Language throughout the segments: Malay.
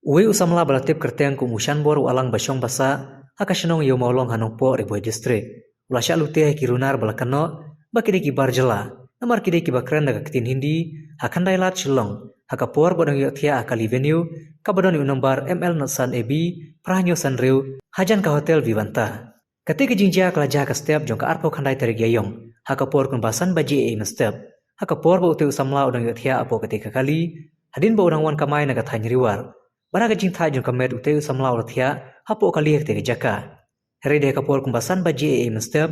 Uwe usamla balatip kerteng kumushan bor walang basyong basa hakasyanong yo maulong hanongpo riboy distrik. Ulasya lute kirunar balakano bakide ki barjela namar kide ki bakren daga ketin hindi hakandai lat shilong hakapor bodang yo thia akali venue kabadon yu nombar ML Natsan AB prahanyo sanriu hajan ka hotel Vivanta. Ketika jinja kelajah ka step jong ka arpo khandai tarik yayong hakapor kun basan baji e step hakapor ba ute usamla udang yo thia apo ketika kali hadin ba udang wan kamai naga thanyriwar. Bara kajing thai jong kamet uteu samla urathia hapo kali hek tege jaka. Heri de kapol kumbasan baji e mestep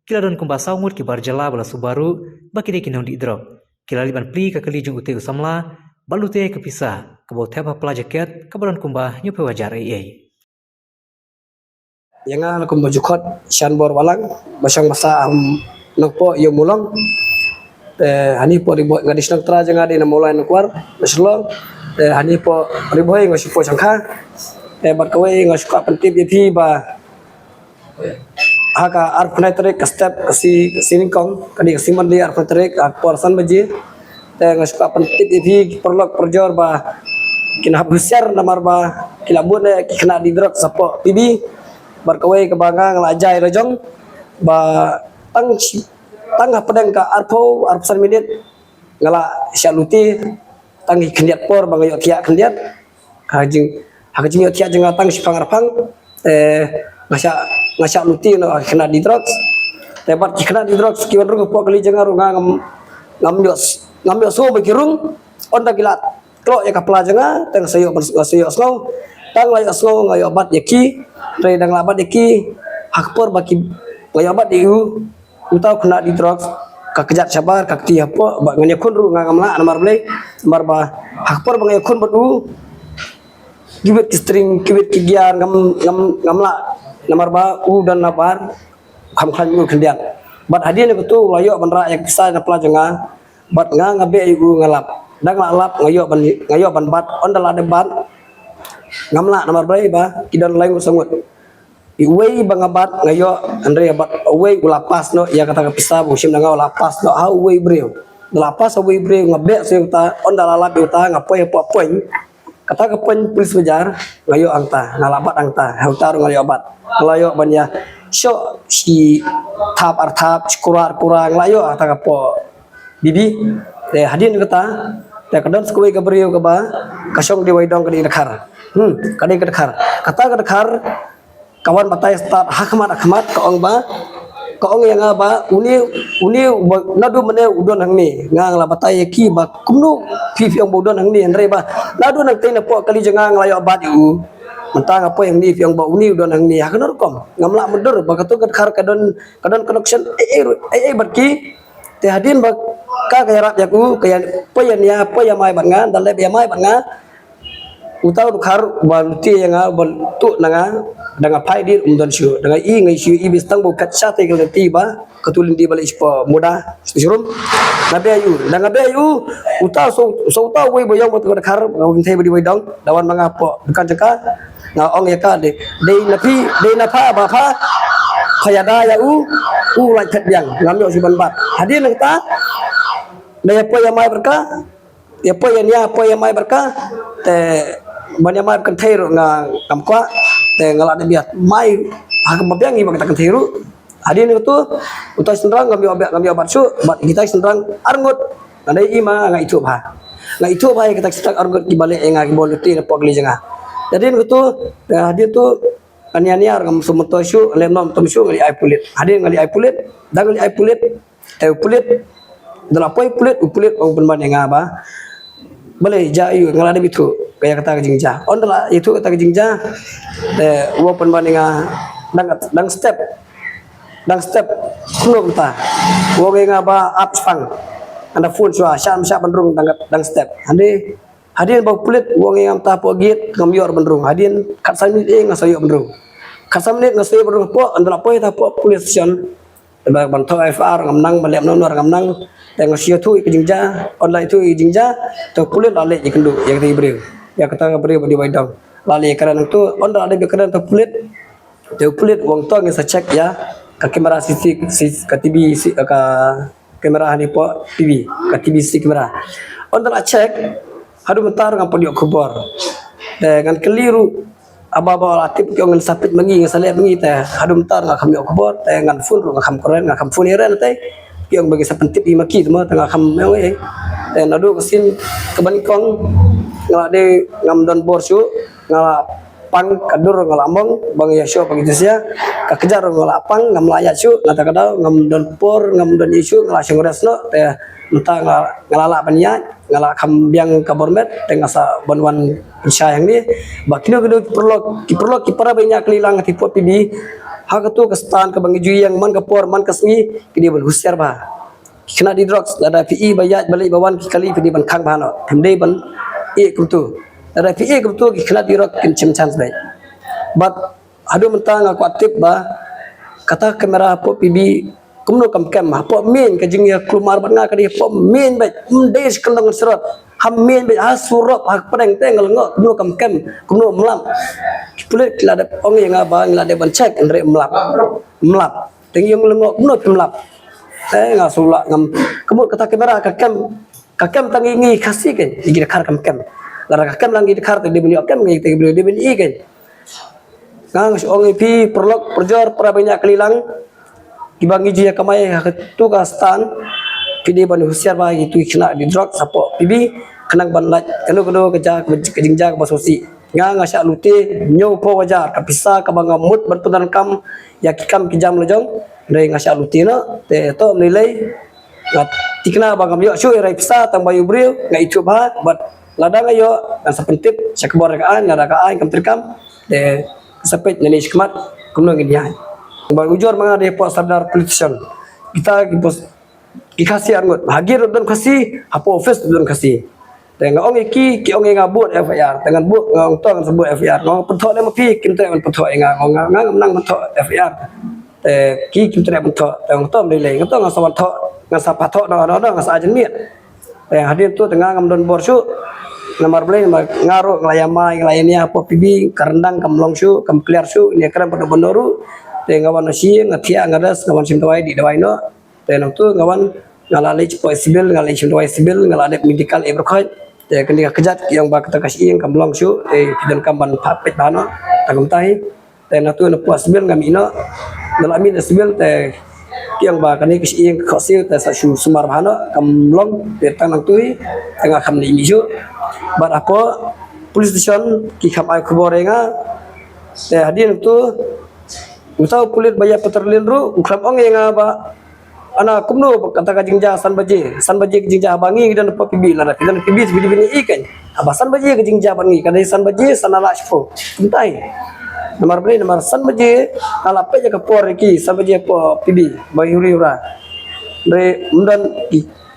kiladon kumbasau mut ki barjala bala subaru bakide kinong di drop. Kilali ban pli ka kali jong uteu samla balute kepisa kabo thep hapla jaket kabaron kumbah nyupe wajar e. Yang aku bajukot shan bor walang basang masa nokpo yo mulong hani po ribo ngadis nak tra janga di namulai nakwar baslong hani po ribo ngas po sangka bat kawe ngas ka pentip yepi ba haka arpnai tarik step sini kong kadi siman di arpnai tarik porsan baji ngas ka pentip yepi perlok perjor ba kina habusar namar ba kilabun kena di drop sapo pibi berkawai ke bangga ngelajai rojong ba tang pedang ka arpsan minit ngala syaluti tangi kendiat por bang yo kia kendiat hajing yo kia jeung tang sipang arpang ngasa luti no kena di drugs tebat kena di drugs kiwan ru po kali jeung arunga ngam yo so bekirung on ta gilat klo ya kapla jeung tang sayo slow tang layo slow ngayo bat yaki Ray dang labat deki hakpor baki layabat diu utau kena di drugs kakejat sabar kakti apa bak nganyakun ru ngamla namar blay namar ba hakpor bang yakun badu gibet string gibet kigian ngamla namar ba dan nabar kam mu kendian bat hadiah betul layo ban ra yak bisa na pelajenga bat ngabe iu ngalap dang lalap ngayo ban bat ondal ade bat ngamla namar blay ba kidan lain sangut iway bangabat ngayo andre abat away ulapas no ya kata kapisa musim nanga ulapas no away breu lapas away breu ngabe seuta ondalala uta ngapoy poin kata kapoin pulis bejar ngayo angta ngalabat angta hautar ngayo abat ngayo banya so si tap artap kurang ngayo ata kapo bibi hadin kata te kadon skui ka breu ka ba kasong di waidong ka di dekhar kadai ka dekhar kata ka dekhar kawan batai start hakmat kaong ba kaong yang ba uni nadu mene udon hang ni ngang la batai ki ba kumnu fi yang bodon hang ni andre ba nadu nang tena po kali jengang layo ba diu mentang apa yang ni yang ba uni udon hang ni hakenor kom ngamla mundur ba katu khar kadon connection barki te hadin ba ka kayrat yaku kaya poyan ya poya mai banga dalle ya mai banga utau khar baluti yang tu nanga dengan pai dir umdan syu dengan ngai syu ibis tang bukat sate gal tiba ketulin di balik ispa muda surum nabe ayu dengan nabe ayu utau so utau we boyong bot khar ngawin thai badi dong dawan mangapo bukan jeka nga ong ya ka de na pha ba pha khayada ya lai phet biang ngam yo si ban bat hadir nang ta daya po ya mai berka ya po ya mai berka te banyak mai kan thai ro nga kamkwa te ngala de biat mai hakam biang iba kita kan thai ru adin itu utai sendrang ngami obat su bat kita sendrang arngut andai ima nga itu kita sendrang arngut di balik nga boloti na pogli jenga jadi itu hadir tu aniania ngam sumoto su lemnom tom su ngali ai pulit hadir ngali ai pulit dang ngali ai pulit te pulit dalapoy pulit ong penban nga ba boleh jayu ngalade bitu kaya kata jingja ondala itu kata jingja open bandinga dang step kuno ta woge nga ba up spang anda full swa syam bandrung dang step hadin bau kulit woge ngam ta pogit ngamior bandrung hadin kat sami ngasoyo bandrung kat sami ngasoyo bandrung po andala po ta po kulit sion ba banto FR ngamnang balem nonor ngamnang dengan sia tu jingja online tu jingja to kulit lale ikendu yang ti breu ya kata breu di waidong lale karena tu onda ada karena to kulit wong to ngisa cek ya ka kamera ka TV ka kamera hani po TV ka TV kamera onda la cek hadu bentar ngam podiok kubor dengan keliru aba atip kyong sapit mangi ngasale mangi teh hadum tar ngakam yo kubor teh ngan fun ngakam koren ngakam fun iren teh kyong bagi sapentip i maki tuma tengah kam yo teh nadu kesin kebanikong ngala de ngam don borsu ngala pang kadur ngala among bang yasyo bang isia ka kejar ngala pang ngam layat su ngata kadal ngam don por ngam don isu ngala singresno teh entah ngalala paniat ngala kam biang kabormet teh ngasa banwan insya yang ni bakino kedo perlu para banyak kelilang tipu pidi hak tu kestan ke bang yang man kapor man kasni kini ban husiar ba kena di drugs ada PI bayat balik bawan kali pidi ban khang bano hemde ban kumtu ada PI kumtu kena di drugs kencem chance baik but adu mentang aku aktif ba kata kamera po pidi kumno kam po min ka jing ya klumar ban nga kadi po min baik mdes kendang serot ham min baik asurop hak pedang tengel ngok kumno kam kumno melam kulit kelada ong yang abang kelada ban cek andre melap teng yang lengok kumno melap ngasulak ngam kemut kata kamera kakem tangingi kasih kan igi kar kam lara kakem langi kar te dibeni kam ngi te dibeni kan ngang ong pi perlok perjor para banyak kelilang kibangi jia kamai tu kastan pidi ban husiar ba itu kena di drug sapo pibi kenang ban lat kanu keja kejingja ke basosi nga syak lute nyo po wajar kapisa ka bang mut berpunan kam ya kikam kijam lejong dai nga syak lute no te to nilai ngat tikna bang yo syu rai pisa tang bayu bril nga itu ba bat ladang ayo nga sapentip syak borkaan nga rakaan kam terkam de sapet nani skmat kumno ngidian bang ujor mga depo sadar politician kita dikasih angot hagir dan kasih apa office dan kasih dengan ong ki ong ngabut FIR dengan bu ngong tong sebut FIR ngong pentok le mapi kimtre men pentok ngong menang pentok FIR ki kimtre pentok ngong tom le ngong tong sawan tok ngasa patok no ngasa ajen miet hadir tu tengah ngam don borsu nomor beli ngaru nglayamai nglayania apa pibi karendang kam longsu kam clear su ini keren pada bondoru ngawan nasi ngatia ngadas ngawan simtawai di dawai no tenang tu ngawan ngalali cepo sibil ngalali simtawai sibil ngalade medical ebrokoi kenika kejat yang bak kata kasih yang kamblong su pidan kamban papet bano tangum tahi tenang tu puas sibil ngami no ngalami sibil yang bak kani kasih yang kasih te sa sumar bano kamblong tenang tu tengah kam ni su bar apa police station ki kam ai kuborenga hadir tu usau kulit bayar peterlin ru ukram ong yang apa ana kumno kata kajingja san baje kajingja bangi dan apa pibi lana dan pibi bini ikan aba san baje kajingja bangi kada san baje sanala shpo entai nomor beli nomor san baje ala pe ke por ki san baje po pibi bayi ura re undan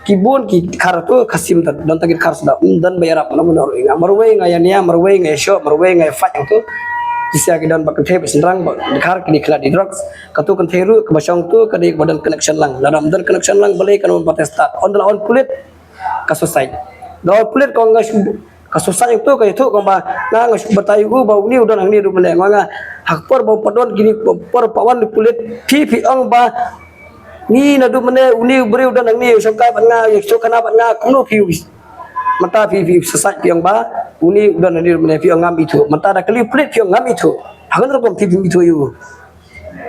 kibun ki kartu kasim dan tagir kar sudah undan bayar apa nomor inga marwe ngayania marwe ngaysho marwe ngayfat itu Tisya kidan bakal teh senrang dekar kini kena di drugs katu kan teru ke basong tu kadi badan connection lang dalam dan connection lang balik kan start on kulit kasusai dalam kulit kau ngas kasusai itu kayak itu kau bah ngas batayu bau ni udah nang ni du mele nganga hakpor bau padon gini por pawan di kulit pi ong bah ni nadu mele uni beri udah nang ni sangka banga sok kana banga kuno pi mata pi sesat piang ba uni udah nanti mana piang ngam itu mata ada kali pelit piang ngam itu akan terkom pi itu you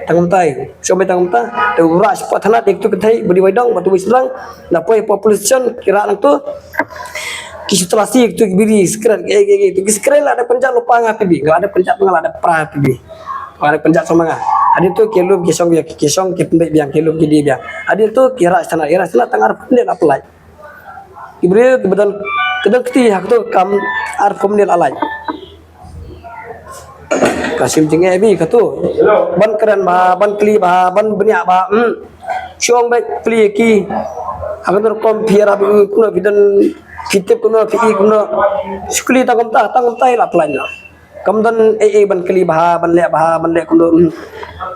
tanggung tai sampai tanggung ta tu ras patana itu ketai beri wedang batu wislang lapoi population kira nang tu kisituasi itu biri skren itu skren ada penjat lupa ngap pi enggak ada penjat mengal ada pra pi ada penjat sama ngah ada tu kelum kisong kipendek biang kelum jadi biang ada tu kira sana tangar pendek apply Ibril kebetulan kedeng keti hak tu kam ar komunil alai. Kasim tinggi ebi katu. Ban keren bah, ban kli bah, ban banyak bah. Siong baik kli ki. Hak tu kom piara bi kuno bidan kitip kuno pi kuno. Sekali tangam ta lah pelan lah. Kam dan ban kli bah, ban lek kuno.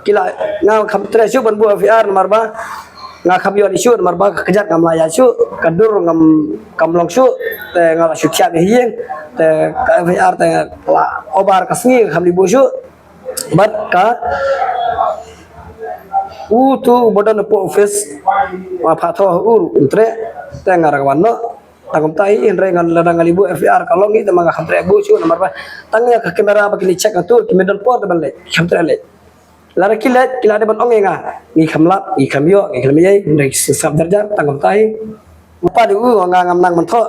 Kila ngau kam tresu ban buah VR nomor bah. Nga kabio di shoot marba kejat ngam laya su kadur ngam kamlong su te ngala su kya hieng te VR te obar kasni kham di busu bat ka tu bodan po office ma phatho ur entre te ngara wanno tangom tai in re ngan ladang ngalibu FR kalong ni tamaga khamtre bu chu nomor ba tangnya ke kamera ba kini check atu ki middle port ban le khamtre le lara kilat kilade ban ongenga ni khamlap ni khamyo ni khamye ni sab darja tangom tai upa di u nga ngam nang man tho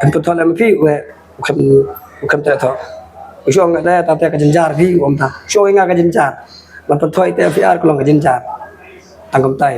penput tho lam phi we kham tre tho usho nga da ta ka jenjar phi om ta sho nga ka jenjar man put tho ite FR kalong ka jenjar tangom tai